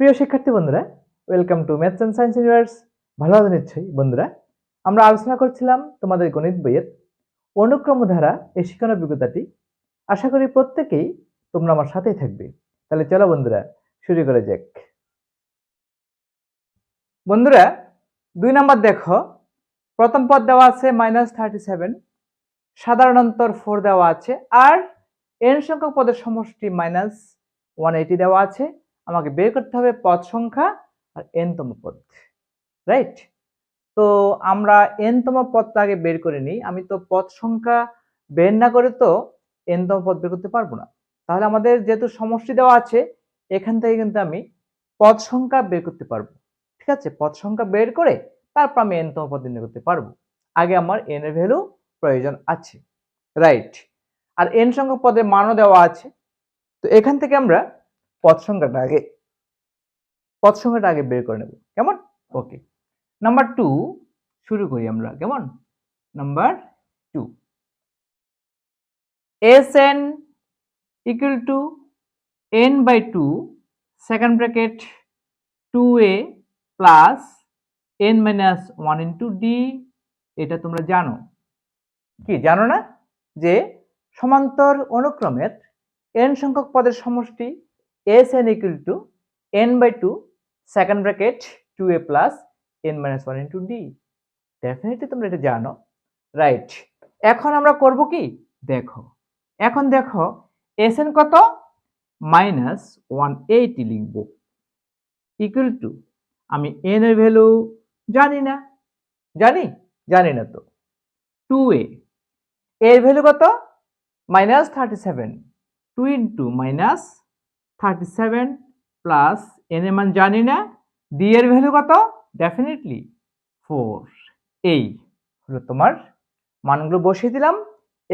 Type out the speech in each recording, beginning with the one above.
প্রিয় শিক্ষার্থী বন্ধুরা, welcome to maths and science universe. ভালো আছেন নিশ্চয়ই বন্ধুরা। আমরা আলোচনা করছিলাম তোমাদের গণিত বইয়ের অনুক্রম ধারা এই শিক্ষণ অভিজ্ঞতাটি। আশা করি প্রত্যেকেই তোমরা আমার সাথেই থাকবে। তাহলে চলো বন্ধুরা, শুরু করা যাক। বন্ধুরা, 2 নাম্বার দেখো, প্রথম পদ দেওয়া আছে -37, সাধারণ অন্তর 4 দেওয়া আছে, আর n সংখ্যক পদের সমষ্টি -180 দেওয়া আছে। আমাকে বের করতে হবে পদ সংখ্যা আর n তম পদ, রাইট? তো আমরা n তম পদটা আগে বের করে নিই। আমি তো পদ সংখ্যা বের না করে তো n তম পদ বের করতে পারবো না। তাহলে আমাদের যেহেতু সমষ্টি দেওয়া আছে, এখান থেকে কিন্তু আমি পদ সংখ্যা বের করতে পারবো। ঠিক আছে, পদ সংখ্যা বের করে তারপর আমি n তম পদ নির্ণয় করতে পারবো। আগে আমার n এর ভ্যালু প্রয়োজন আছে, রাইট? আর n সংখ্যক পদের মানও দেওয়া আছে। তো এখান থেকে আমরা পদ সংখ্যাটা আগে বের করে নেব, কেমন? ওকে, নাম্বার 2 শুরু করি আমরা, কেমন? Number 2, Sn equal to n by 2 second bracket 2a plus n minus 1 into d। এটা তোমরা জানো কি? জানো না যে সমান্তর অনুক্রমের n সংখ্যক পদের সমষ্টি Sn equal to n by 2 second bracket 2a plus n minus 1 into d। Definitely তোমরা এটা জানো, রাইট? এখন আমরা করব কি? দেখো, এখন দেখো Sn কত? -180 লিখব, ইকুয়াল টু, আমি n এর ভ্যালু জানি না, জানি না তো 2a এর ভ্যালু কত? -37, 2 ইন্টু -37 প্লাস n এর মান জানি না, d এর ভ্যালু কত? ডেফিনেটলি 4। এই হলো তোমার মানগুলো বসিয়ে দিলাম,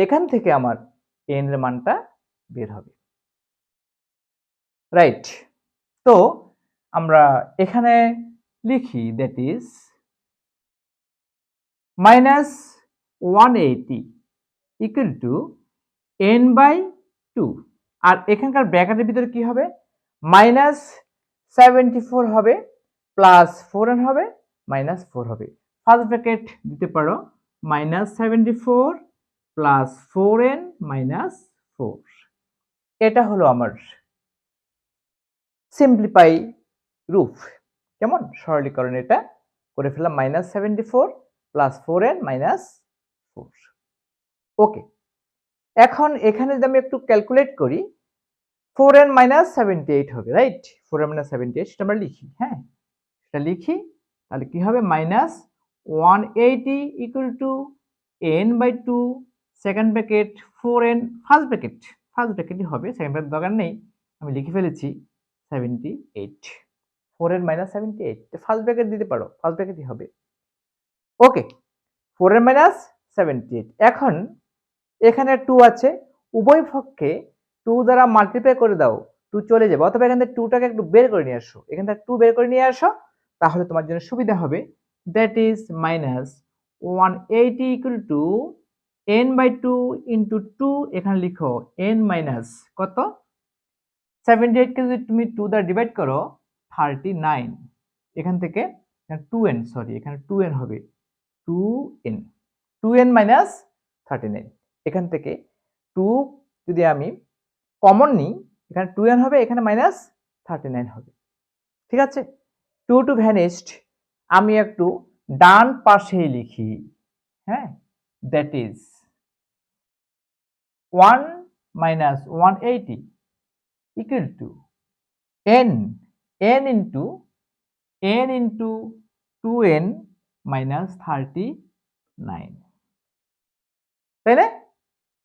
এখান থেকে আমার n এর মানটা বের হবে, রাইট? তো আমরা এখানে লিখি, that is -180 equal to n by 2। আর এখানকার ব্র্যাকেটের ভিতরে কি হবে? -74 হবে, প্লাস 4n হবে, -4 হবে। ফার্স্ট ব্র্যাকেট দিতে পারো -74 প্লাস 4n -4। এটা হলো আমার সিম্পলিফাই রূপ, কেমন? সরলীকরণ এটা করে ফেললাম, -74 প্লাস 4n -4। ওকে, এখন এখানে যদি আমি একটু ক্যালকুলেট করি, 4n -78 হবে, রাইট? 4n -78 সেটা আমরা লিখি, হ্যাঁ, সেটা লিখি। তাহলে কি হবে? -180 equal to n by 2 second bracket 4n first ব্র্যাকেটই হবে, সেকেন্ড ব্র্যাকেট দরকার নেই, আমি লিখে ফেলেছি 78। 4n -78 ফার্স্ট ব্র্যাকেট দিতে পারো, ফার্স্ট ব্র্যাকেটই হবে। ওকে, 4n -78। এখন এখানে 2 আছে, উভয় পক্ষে 2 দ্বারা মাল্টিপ্লাই করে দাও, 2 চলে যাবে, অথবা এখান থেকে 2টাকে একটু বের করে নিয়ে আসো, এখান থেকে 2 বের করে নিয়ে আসো, তাহলে তোমার জন্য সুবিধা হবে। That is -180 equal to n by 2 into 2, এখানে লিখো n মাইনাস কত? 78 কে যদি তুমি 2 দ্বারা ডিভাইড করো 39, এখান থেকে 2n, সরি এখানে 2n হবে, 2n মাইনাস 39। এখান থেকে 2 যদি আমি কমন নিই, এখানে 2n হবে, এখানে -39 হবে, ঠিক আছে? 2 টু ভ্যানিশড, আমি একটু ডান পাশেই লিখি, হ্যাঁ, that is 1 -180 equal to n into 2n -39, তাই না?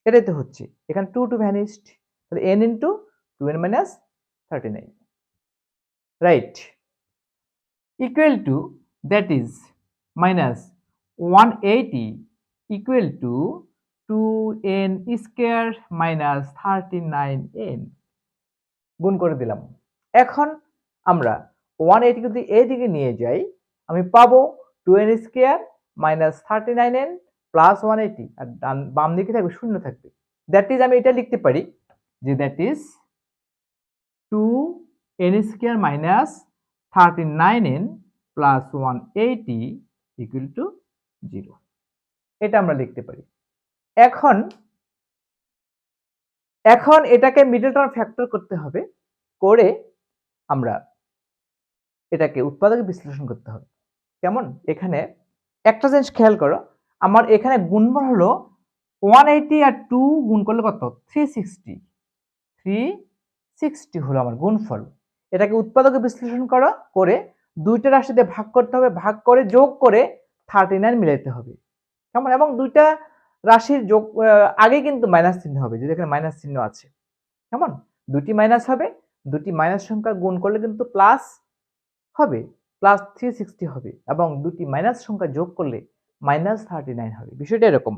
এটাই তো হচ্ছে, এখানে 2 টু ভ্যানিশড, তাহলে n into 2n -39, right? Equal to, that is -180 equal two 2n square -39n, গুণ করে দিলাম। এখন আমরা 180 যদি এইদিকে নিয়ে যাই, আমি পাবো 2n স্কয়ার -39n প্লাস 180, আর বাম দিকে থাকবে, শূন্য থাকবে। দ্যাট ইজ, আমি এটা লিখতে পারি যে that is 2n square 39n plus 180 equal two 0। এটা আমরা লিখতে পারি। এখন এটাকে মিডল টার্ম ফ্যাক্টর করতে হবে, করে আমরা এটাকে উৎপাদকে বিশ্লেষণ করতে হবে। কেমন? এখানে একটা জিনিস খেয়াল করো, আমার এখানে গুণফল হলো 180 আর 2 গুণ করলে কত? 360। 360 হলো আমার গুণফল। এটাকে উৎপাদকে বিশ্লেষণ করো, করে দুইটা রাশি দিয়ে ভাগ করতে হবে, ভাগ করে যোগ করে 39 মিলাইতে হবে। কেমন? এবং দুইটা রাশির যোগ আগে কিন্তু মাইনাস চিহ্ন হবে, যদি এখানে মাইনাস চিহ্ন আছে। কেমন? দুটি মাইনাস হবে, দুটি মাইনাস সংখ্যা গুণ করলে কিন্তু প্লাস হবে, প্লাস 360 হবে, এবং দুটি মাইনাস সংখ্যা যোগ করলে মাইনাস 39 হবে। বিষয়টা এরকম।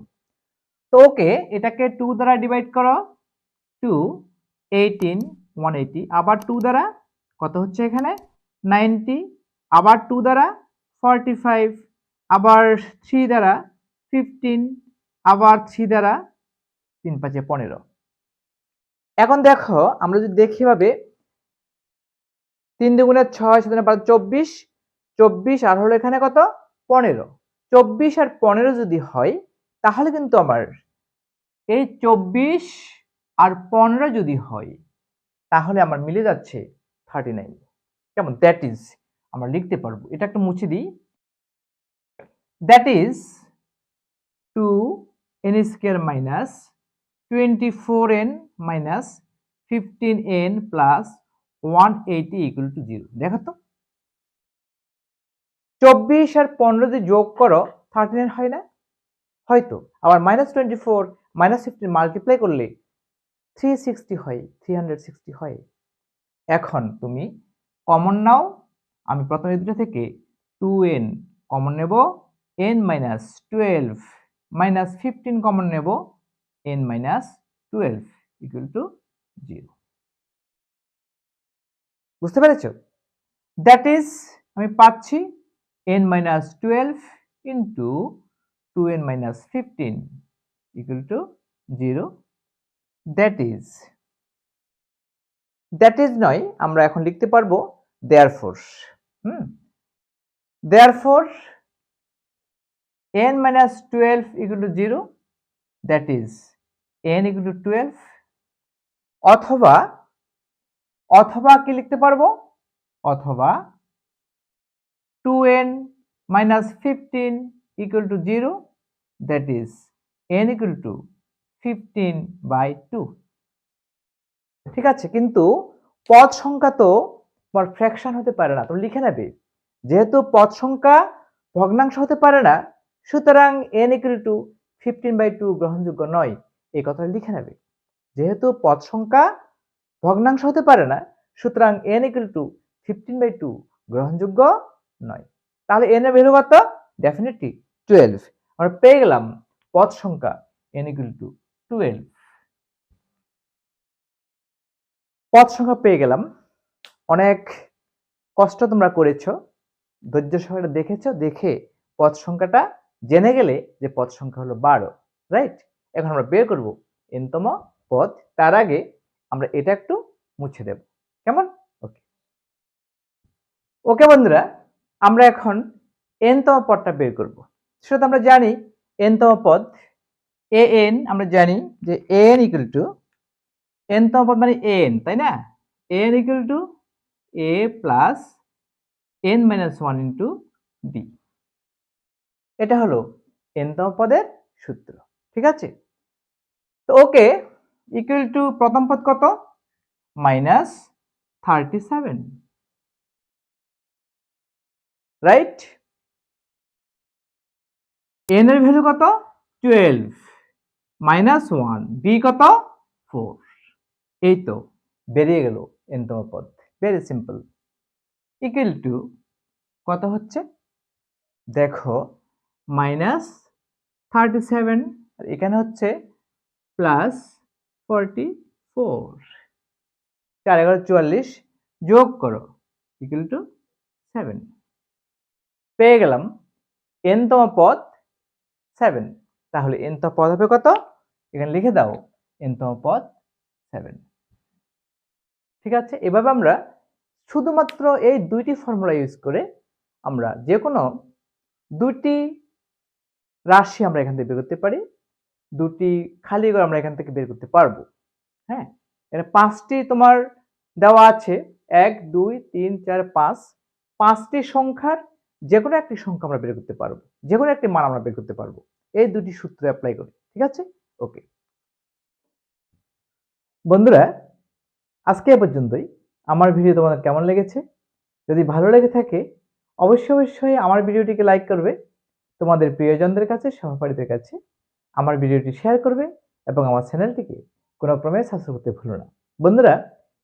তো ওকে, এটাকে 2 দ্বারা ডিভাইড করো, 2 18 180, আবার 2 দ্বারা কত হচ্ছে এখানে 90, আবার 2 দ্বারা 45, আবার 3 দ্বারা 15, আবার 3 দ্বারা 3 5 15। এখন দেখো, আমরা যদি দেখি ভাবে 3 দুগুণে 6, 7 12 24, 24 আর হলো এখানে কত 15। 24 আর 15 যদি হয়, তাহলে কিন্তু আমার এই 24 আর 15 যদি হয়, তাহলে আমার মিলে যাচ্ছে 39। কেমন? দ্যাট ইজ, আমরা লিখতে পারবো, এটা একটু মুছে দিই। That is 2n square minus 24n minus 15n plus 180 equal two 0। দেখো তো, 24 আর 15 যদি যোগ করো 39 হয় না? হয়তো। আবার -24 -15 মাল্টিপ্লাই করলে 360 হয়, 360 হয়। এখন তুমি কমন নাও, আমি প্রথমে দুটো থেকে 2n কমন নেব, n মাইনাস 12 মাইনাস 15 কমন নেব, n মাইনাস 12 ইকুয়াল টু 0। বুঝতে পেরেছো? দ্যাট ইজ, আমি পাচ্ছি n minus 12 into 2n minus 15 equal to 0। That is নয়, আমরা এখন লিখতে পারবো therefore. Therefore n minus 12 equal to 0, that is n equal to 12, অথবা কি লিখতে পারবো? অথবা 2n minus 15 equal to 0, that is n equal to 15/2। ঠিক আছে, কিন্তু পদ সংখ্যা তো ফ্র্যাকশন হতে পারে না, তুমি লিখে নেবে। যেহেতু পদ সংখ্যা ভগ্নাংশ হতে পারে না, সুতরাং n equal to 15/2 গ্রহণযোগ্য নয়, এই কথা লিখে নেবে। যেহেতু পদ সংখ্যা ভগ্নাংশ হতে পারে না, সুতরাং n equal to 15/2 গ্রহণযোগ্য নয়। তাহলে n এর ভ্যালু কত? ডেফিনেটলি 12। আমরা পেয়ে গেলাম পদ সংখ্যা n equal to 12। পদ সংখ্যা পেয়ে গেলাম। অনেক কষ্ট তোমরা করেছো, ধৈর্য সহকারে দেখেছো, দেখে পদ সংখ্যাটা জেনে গেলে যে পদ সংখ্যা হলো 12, রাইট? এখন আমরা বের করব n তম পদ। তার আগে আমরা এটা একটু মুছে দেব। কেমন? ওকে ওকে বন্ধুরা, আমরা এখন n তম পদটা বের করব। সেটা আমরা জানি n তম পদ an, আমরা জানি যে an ইকুয়াল টু n তম পদ মানে n, তাই না? an equal to a plus n minus 1 into b। এটা হলো n তম পদের সূত্র। ঠিক আছে? তো ওকে, ইকুয়াল টু প্রথম পদ কত? -37, রাইট? n এর ভ্যালু কত? 12 মাইনাস 1, b কত? 4। এই তো বেরিয়ে গেল n তম পদ। Very simple. ইকুয়াল টু কত হচ্ছে? দেখো, -37 আর এখানে হচ্ছে +44, 4 11 44, যোগ করো ইকুয়াল টু 7। পেয়ে গেলাম n তম পদ 7। তাহলে n তম পদ হবে কত? এখানে লিখে দাও n তম পদ 7। ঠিক আছে, এভাবে আমরা শুধুমাত্র এই দুইটি ফর্মুলা ইউজ করে আমরা যে কোনো দুটি রাশি আমরা এখান থেকে বের করতে পারি, দুটি খালি ঘর আমরা এখান থেকে বের করতে পারবো। হ্যাঁ, এটা 5টি তোমার দেওয়া আছে, 1 2 3 4 5, 5টি সংখ্যার যে কোনো একটি সংখ্যা আমরা বের করতে পারবো, যে কোনো একটি মান আমরা বের করতে পারবো এই দুটি সূত্র অ্যাপ্লাই করে। ঠিক আছে, ওকে বন্ধুরা, আজকে এ পর্যন্তই। আমার ভিডিও তোমাদের কেমন লেগেছে? যদি ভালো লেগে থাকে অবশ্যই আমার ভিডিওটিকে লাইক করবে, তোমাদের প্রিয়জনদের কাছে, সহপাঠীদের কাছে আমার ভিডিওটি শেয়ার করবে এবং আমার চ্যানেলটিকে কোনো ক্রমে সাবস্ক্রাইব করতে ভুলো না। বন্ধুরা,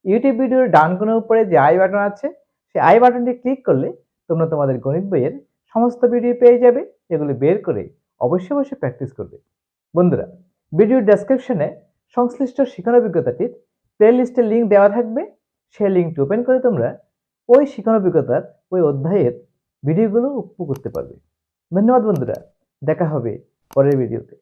ইউটিউব ভিডিওর ডান কোণের উপরে যে আই বাটন আছে, সেই আই বাটনটি ক্লিক করলে তোমরা তোমাদের গণিত বইয়ের সমস্ত ভিডিও পেয়ে যাবে। এগুলো বের করে অবশ্যই প্র্যাকটিস করবে। বন্ধুরা, ভিডিওর ডেসক্রিপশনে সংশ্লিষ্ট শিক্ষণ অভিজ্ঞতাটির প্লেলিস্টের লিঙ্ক দেওয়া থাকবে। সেই লিঙ্কটি ওপেন করে তোমরা ওই শিক্ষণ অভিজ্ঞতার ওই অধ্যায়ের ভিডিওগুলো উপভোগ করতে পারবে। ধন্যবাদ বন্ধুরা, দেখা হবে পরের ভিডিওতে।